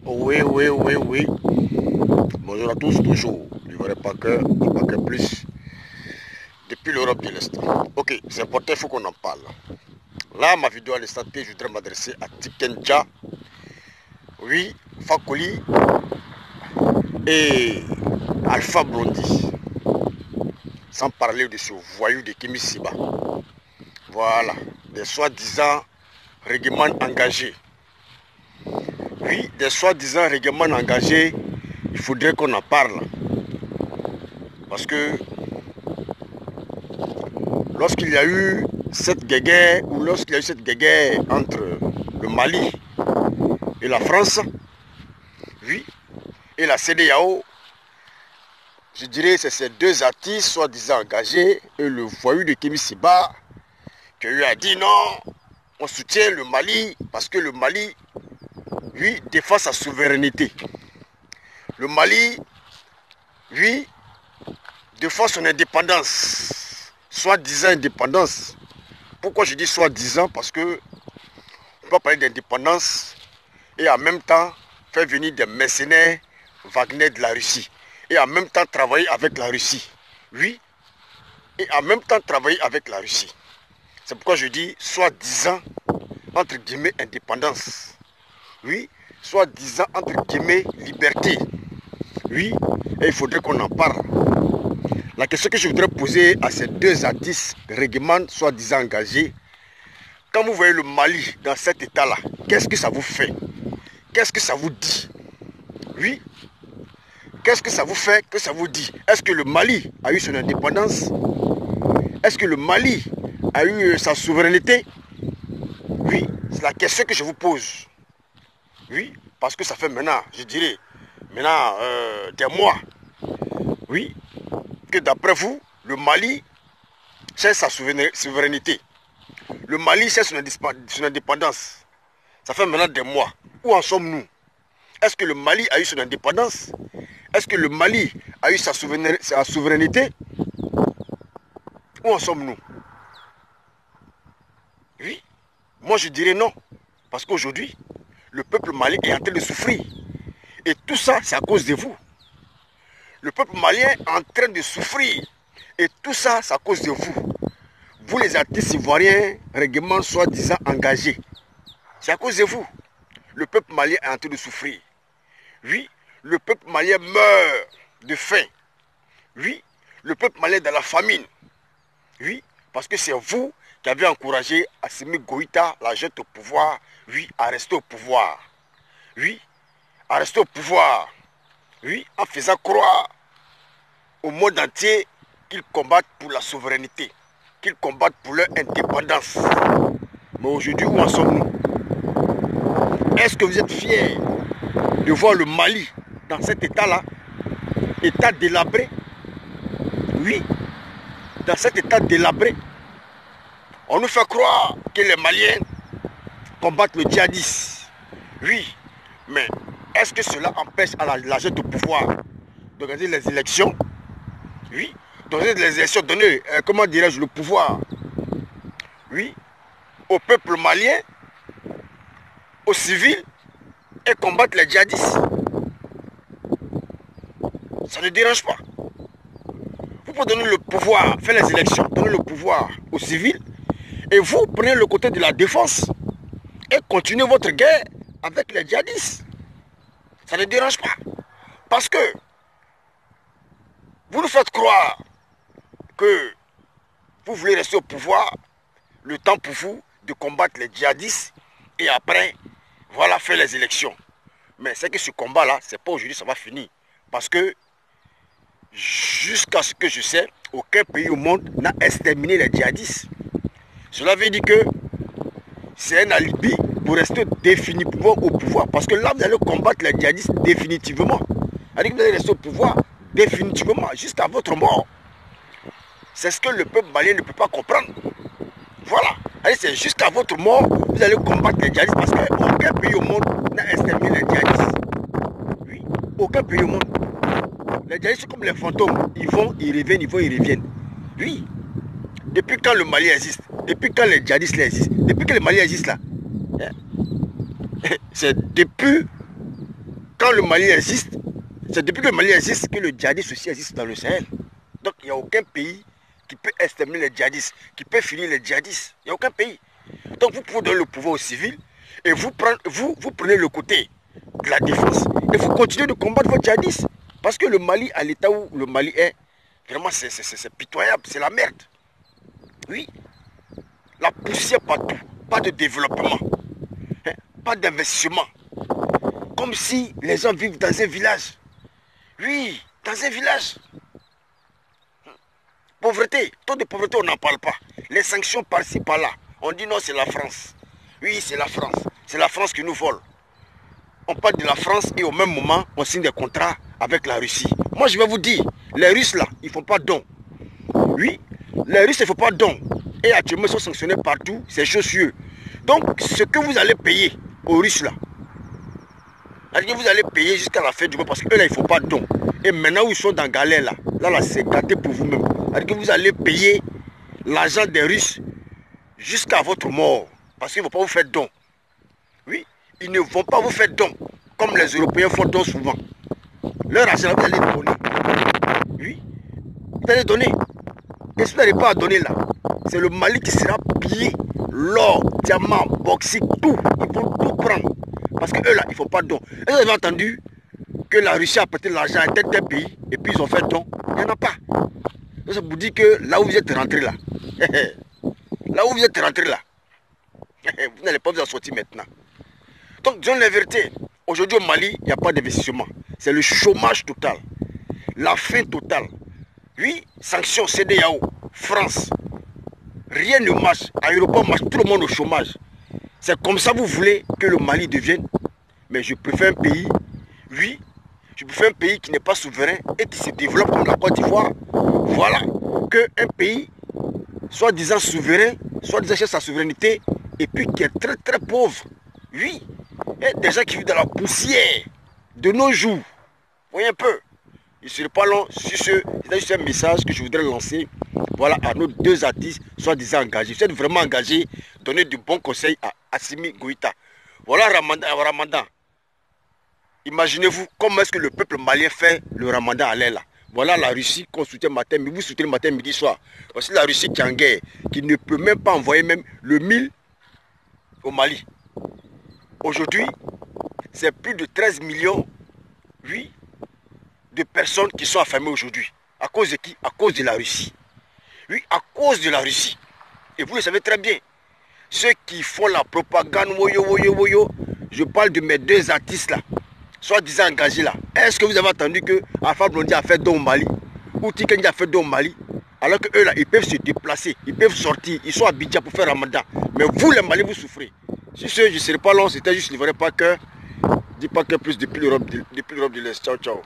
Oui, oui, oui, oui. Bonjour à tous, toujours. Du vrai Packer, du Packer Plus, depuis l'Europe de l'Est. Ok, c'est important, il faut qu'on en parle. Là, ma vidéo à l'instant T, je voudrais m'adresser à Tikenja, oui, Fakoli et Alpha Blondy. Sans parler de ce voyou de Kimi Siba. Voilà, des soi-disant règlements engagés. Oui, des soi-disant règlements engagés, il faudrait qu'on en parle. Parce que lorsqu'il y a eu cette guerre, entre le Mali et la France, oui, et la CEDEAO, je dirais que c'est ces deux artistes soi-disant engagés et le voyou de Kémi Séba qui lui a dit non, on soutient le Mali parce que le Mali, lui, défend sa souveraineté. Le Mali, lui, défend son indépendance, soi-disant indépendance. Pourquoi je dis soi-disant? Parce que on ne peut pas parler d'indépendance et en même temps faire venir des mercenaires Wagner de la Russie et en même temps travailler avec la Russie. Oui, et en même temps travailler avec la Russie. C'est pourquoi je dis soi-disant entre guillemets indépendance. Oui, soi-disant entre guillemets liberté. Oui, et il faudrait qu'on en parle. La question que je voudrais poser à ces deux artistes règlements soi-disant engagés, quand vous voyez le Mali dans cet état-là, qu'est-ce que ça vous fait? Qu'est-ce que ça vous dit? Oui. Qu'est-ce que ça vous fait? Que ça vous dit? Est-ce que le Mali a eu son indépendance? Est-ce que le Mali a eu sa souveraineté? Oui, c'est la question que je vous pose. Oui, parce que ça fait maintenant, je dirais, maintenant des mois, oui, que d'après vous, le Mali cherche sa souveraineté. Le Mali cherche son indépendance. Ça fait maintenant des mois. Où en sommes-nous? Est-ce que le Mali a eu son indépendance? Est-ce que le Mali a eu sa souveraineté? Où en sommes-nous? Oui, moi je dirais non. Parce qu'aujourd'hui, le peuple malien est en train de souffrir. Et tout ça, c'est à cause de vous. Le peuple malien est en train de souffrir. Et tout ça, c'est à cause de vous. Vous les artistes ivoiriens, règlement soi-disant engagés. C'est à cause de vous. Le peuple malien est en train de souffrir. Oui, le peuple malien meurt de faim. Oui, le peuple malien est dans la famine. Oui, parce que c'est vous qui avez encouragé Assimi Goïta, la jette au pouvoir, oui, à rester au pouvoir. Oui, à rester au pouvoir. Oui, en faisant croire au monde entier qu'ils combattent pour la souveraineté, qu'ils combattent pour leur indépendance. Mais aujourd'hui, où en sommes-nous? Est-ce que vous êtes fiers de voir le Mali dans cet état-là, état délabré? Oui, dans cet état délabré. On nous fait croire que les Maliens combattent le djihadisme. Oui, mais est-ce que cela empêche à la junte au pouvoir d'organiser les élections? Oui, d'organiser les élections, donner, comment dirais-je, le pouvoir, oui, au peuple malien, aux civils, et combattre les djihadistes. Ça ne dérange pas. Vous pouvez donner le pouvoir, faire les élections, donner le pouvoir aux civils, et vous prenez le côté de la défense et continuez votre guerre avec les djihadistes. Ça ne dérange pas. Parce que vous nous faites croire que vous voulez rester au pouvoir, le temps pour vous de combattre les djihadistes et après, voilà, faire les élections. Mais c'est que ce combat-là, c'est pas aujourd'hui, ça va finir. Parce que, jusqu'à ce que je sais, aucun pays au monde n'a exterminé les djihadistes. Cela veut dire que c'est un alibi pour rester définitivement au pouvoir. Parce que là, vous allez combattre les djihadistes définitivement. C'est-à-dire que vous allez rester au pouvoir définitivement, jusqu'à votre mort. C'est ce que le peuple malien ne peut pas comprendre. Voilà. C'est jusqu'à votre mort, vous allez combattre les djihadistes parce qu'aucun pays au monde n'a exterminé les djihadistes. Oui, aucun pays au monde. Les djihadistes sont comme les fantômes. Ils vont, ils reviennent, ils vont, ils reviennent. Oui. Depuis quand le Mali existe? Depuis quand les djihadistes là existent? Depuis que le Mali existe là? C'est depuis quand le Mali existe, c'est depuis que le Mali existe que le djihadisme aussi existe dans le Sahel. Donc il n'y a aucun pays qui peut exterminer les djihadistes, qui peut finir les djihadistes. Il n'y a aucun pays. Donc vous pouvez donner le pouvoir aux civils et vous prenez le côté de la défense et vous continuez de combattre vos djihadistes. Parce que le Mali, à l'état où le Mali est, vraiment c'est pitoyable, c'est la merde. Oui, la poussière partout, pas de développement, hein, pas d'investissement. Comme si les gens vivent dans un village. Oui, dans un village. Pauvreté, taux de pauvreté, on n'en parle pas. Les sanctions par-ci, par-là. On dit non, c'est la France. Oui, c'est la France. C'est la France qui nous vole. On parle de la France et au même moment, on signe des contrats avec la Russie. Moi, je vais vous dire, les Russes là, ils ne font pas don. Oui, les Russes ne font pas don. Et actuellement, ils sont sanctionnés partout, c'est chaussures. Donc, ce que vous allez payer aux Russes là, vous allez payer jusqu'à la fin du mois parce qu'eux là, ils ne font pas don. Et maintenant où ils sont dans galère là c'est gâté pour vous-même. Vous allez payer l'argent des Russes jusqu'à votre mort. Parce qu'ils ne vont pas vous faire don. Oui, ils ne vont pas vous faire don. Comme les Européens font don souvent. Leur argent, vous allez donner. Oui, vous allez donner. Et si vous n'allez pas à donner là, c'est le Mali qui sera pillé. L'or, diamant, bauxite, tout. Ils vont tout prendre. Parce qu'eux là, ils ne font pas don. Et vous avez entendu que la Russie a prêté l'argent à tel pays et puis ils ont fait don. Il n'y en a pas. Donc ça vous dit que là où vous êtes rentré là, là où vous êtes rentré là, vous n'allez pas vous en sortir maintenant. Donc disons la vérité, aujourd'hui au Mali, il n'y a pas d'investissement. C'est le chômage total. La faim totale. Oui, sanctions, CEDEAO, France. Rien ne marche. Aéroport marche, tout le monde au chômage. C'est comme ça que vous voulez que le Mali devienne. Mais je préfère un pays, oui, je préfère un pays qui n'est pas souverain et qui se développe comme la Côte d'Ivoire. Voilà, qu'un pays soi-disant souverain, soi-disant cherche sa souveraineté, et puis qui est très très pauvre. Oui, et des gens qui vivent dans la poussière de nos jours. Voyez un peu. Je ne serai pas long sur ce. C'est juste un message que je voudrais lancer. Voilà, à nos deux artistes soi-disant engagés. Vous êtes vraiment engagés, donner du bon conseil à Assimi Goïta. Voilà Ramadan. Imaginez-vous comment est-ce que le peuple malien fait le Ramadan à l'air là. Voilà la Russie qu'on soutient matin, mais vous soutenez matin, midi, soir. Voici la Russie qui est en guerre, qui ne peut même pas envoyer même le 1000 au Mali. Aujourd'hui, c'est plus de 13 millions, oui, de personnes qui sont affamées aujourd'hui. À cause de qui? À cause de la Russie. Oui, à cause de la Russie. Et vous le savez très bien. Ceux qui font la propagande, je parle de mes deux artistes là, soi-disant engagés là. Est-ce que vous avez entendu que Alpha Blondy a fait don au Mali? Ou Tikenji a fait don au Mali? Alors qu'eux là, ils peuvent se déplacer, ils peuvent sortir, ils sont à Abidjan pour faire Ramadan. Mais vous les Mali, vous souffrez. Si ce, je ne serai pas long, c'était juste livré par cœur. Dis pas que plus depuis l'Europe de l'Est. Ciao, ciao.